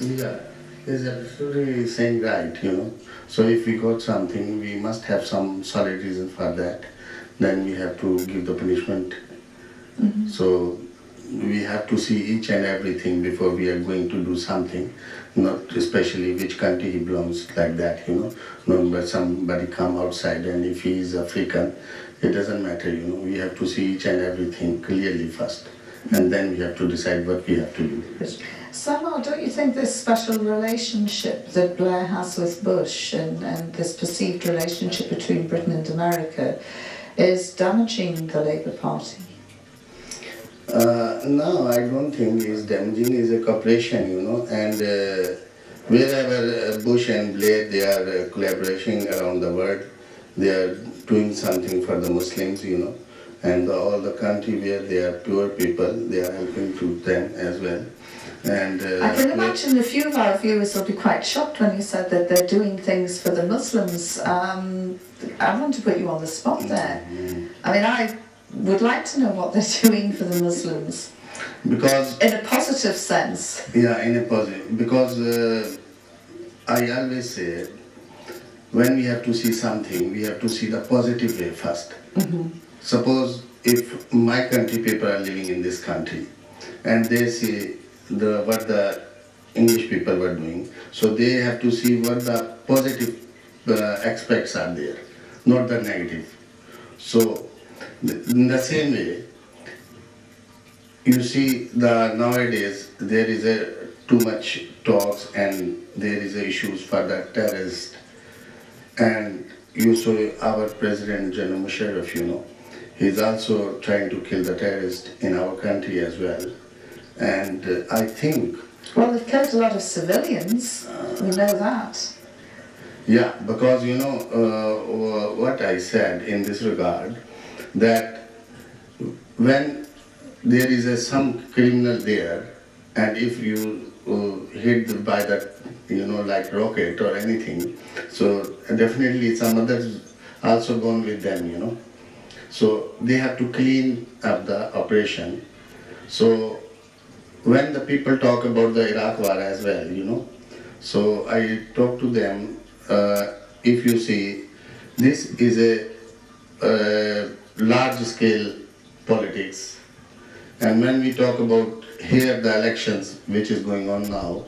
Yeah, is absolutely saying right. So if we got something, we must have some solid reason for that. Then we have to give the punishment. So we have to see each and everything before we are going to do something, not especially which country he belongs like that. Not but somebody come outside and if he is African, it doesn't matter. We have to see each and everything clearly first and then we have to decide what we have to do. Samar, don't you think this special relationship that Blair has with Bush and this perceived relationship between Britain and America is damaging the Labour Party? No, I don't think it's damaging. It's a cooperation, and wherever Bush and Blair, they are collaborating around the world. They are doing something for the Muslims, and all the country where they are poor people, they are helping to them as well. And I can imagine a few of our viewers will be quite shocked when you said that they're doing things for the Muslims. I want to put you on the spot there. I mean, I would like to know what they're doing for the Muslims. Because in a positive sense. Yeah, in a positive. Because I always say, when we have to see something, we have to see the positive way first. Suppose if my country people are living in this country, and they see what the English people were doing, so they have to see what the positive aspects are there, not the negative. So in the same way, you see nowadays there is too much talks and there is issues for the terrorists. And you saw our President General Musharraf, he's also trying to kill the terrorists in our country as well. And I think... Well, they've killed a lot of civilians, we know that. Yeah, because what I said in this regard, that when there is some criminal there, and if you hit by that, like rocket or anything, so definitely some others also gone with them, So they have to clean up the operation. So when the people talk about the Iraq war as well, so I talk to them, if you see, this is a large-scale politics. And when we talk about here the elections which is going on now,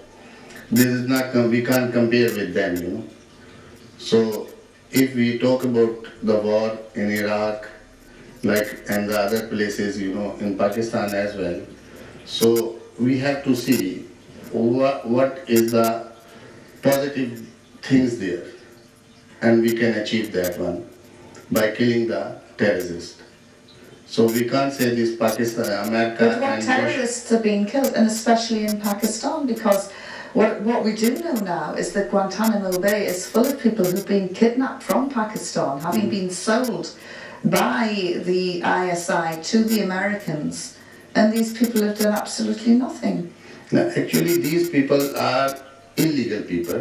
this is not, we can't compare with them, So if we talk about the war in Iraq, and the other places, in Pakistan as well, so we have to see what is the positive things there, and we can achieve that one by killing the terrorists. So we can't say this Pakistan, America... But what terrorists are being killed, and especially in Pakistan, because what we do know now is that Guantanamo Bay is full of people who've been kidnapped from Pakistan, having been sold by the ISI to the Americans, and these people have done absolutely nothing. Now, actually, these people are illegal people.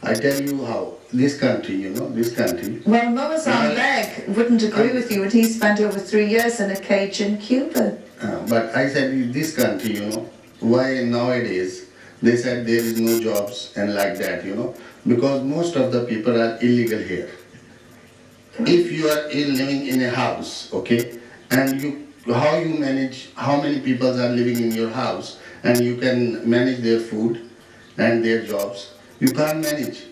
I tell you how. This country, this country... Well, Moazzam Begg wouldn't agree with you, and he spent over 3 years in a cage in Cuba. But I said, this country, why nowadays they said there is no jobs and like that, because most of the people are illegal here. If you are living in a house, okay, and how you manage, how many people are living in your house, and you can manage their food and their jobs, you can't manage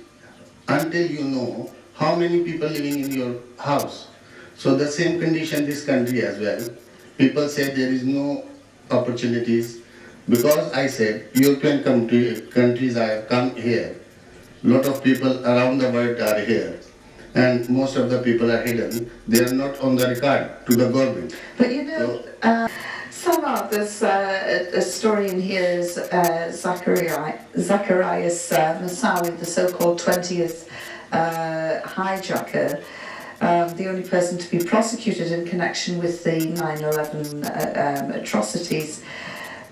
until you know how many people living in your house. So the same condition this country as well. People say there is no opportunities, because I said European countries have come here. Lot of people around the world are here, and most of the people are hidden. They are not on the record to the government. But Samar, there's a story in here is Zacharias Moussaoui, the so-called 20th hijacker, the only person to be prosecuted in connection with the 9/11 atrocities.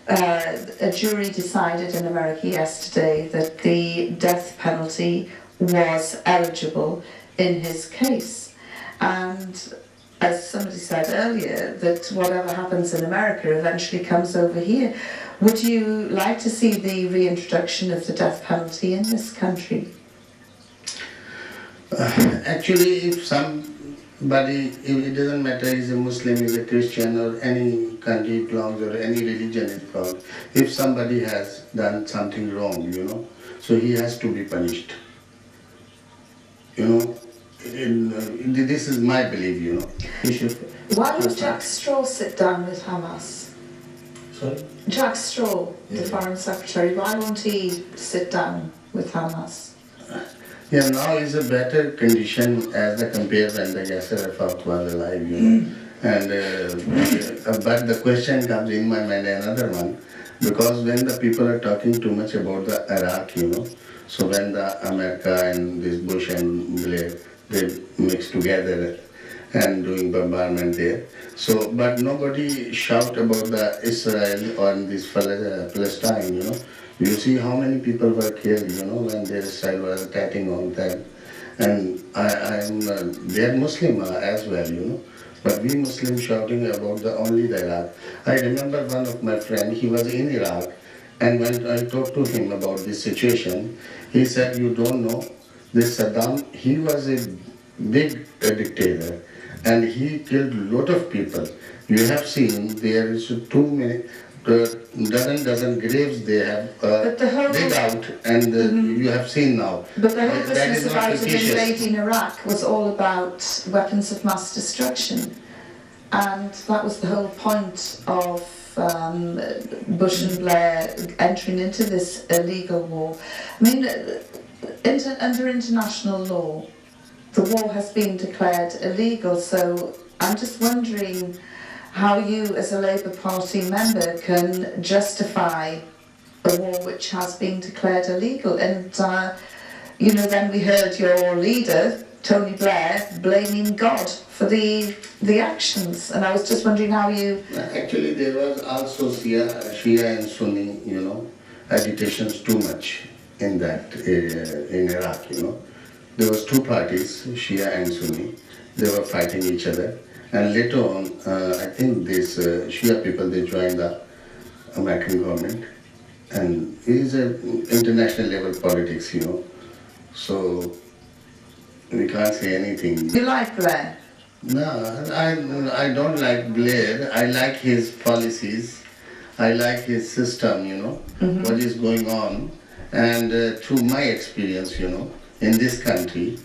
A jury decided in America yesterday that the death penalty was eligible in his case. And as somebody said earlier, that whatever happens in America eventually comes over here. Would you like to see the reintroduction of the death penalty in this country? Actually, if somebody, it doesn't matter, is a Muslim, is a Christian, or any country belongs, or any religion is belongs, if somebody has done something wrong, so he has to be punished. This is my belief, He should. Why would Jack Straw sit down with Hamas? Sorry? Jack Straw, the Foreign Secretary, why won't he sit down with Hamas? Yeah, now is a better condition as compared when the Yasser Arafat was alive, And but the question comes in my mind, another one, because when the people are talking too much about the Iraq, so when the America and this Bush and Blair, they mix together and doing bombardment there. So, but nobody shout about the Israel or this Palestine, You see how many people were killed, when the Israel was attacking on them. And they're Muslim as well, But we Muslims shouting about only the Iraq. I remember one of my friends, he was in Iraq, and when I talked to him about this situation, he said, you don't know, this Saddam, he was a big dictator, and he killed a lot of people. You have seen there is too many, dozen graves they have dig out, and you have seen now. But the whole That business is not about him fictitious. invading Iraq was all about weapons of mass destruction. And that was the whole point of Bush and Blair entering into this illegal war. I mean, under international law, the war has been declared illegal, so I'm just wondering how you, as a Labour Party member, can justify a war which has been declared illegal. And, then we heard your leader, Tony Blair, blaming God for the actions. And I was just wondering how you... Actually, there was also Shia and Sunni, agitations too much in that area, in Iraq, There was two parties, Shia and Sunni. They were fighting each other. And later on, I think these Shia people, they joined the American government. And it is an international level politics, So we can't say anything. You like Blair? No, I don't like Blair. I like his policies. I like his system, what is going on. And through my experience, in this country,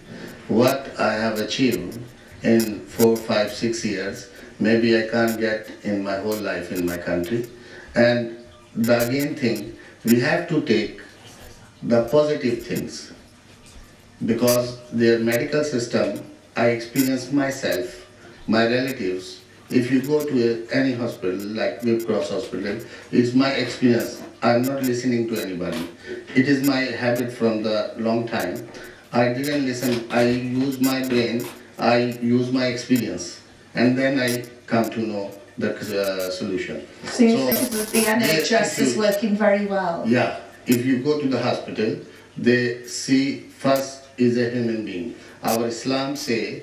what I have achieved in 4, 5, 6 years, maybe I can't get in my whole life in my country. And the again thing, we have to take the positive things, because their medical system, I experienced myself, my relatives. If you go to any hospital, like Whip Cross Hospital, it's my experience. I'm not listening to anybody. It is my habit from the long time. I didn't listen. I use my brain. I use my experience, and then I come to know the solution. So you think that the NHS is working very well? Yeah. If you go to the hospital, they see first is a human being. Our Islam say,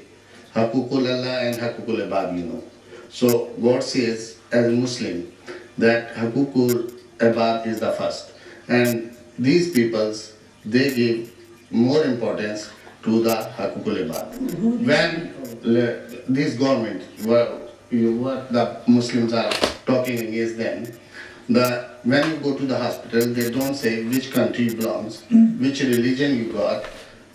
Hakukul Allah and Hakukul Ibad, So God says, as a Muslim, that Hakukul Ibad is the first. And these peoples, they give more importance to the Hakukul Ibad. When this government, what the Muslims are talking against them, when you go to the hospital, they don't say which country you belongs, which religion you got,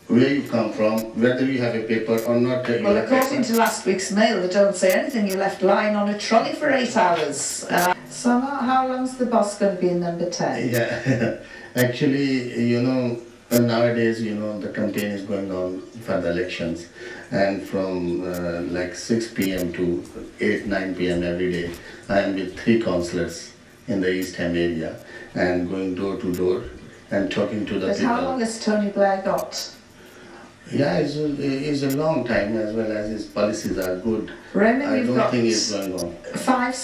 where you come from, whether you have a paper or not. Well, according to last week's mail, they don't say anything. You left lying on a trolley for 8 hours. So how long's the boss going to be in number 10? Yeah, actually, nowadays, the campaign is going on for the elections, and from like 6 p.m. to 8, 9 p.m. every day, I am with 3 councillors in the East Ham area and going door to door and talking to the But people. how long has Tony Blair got? Yeah, it's a long time, as well as his policies are good. Raymond, I we've don't got think it's going on. 5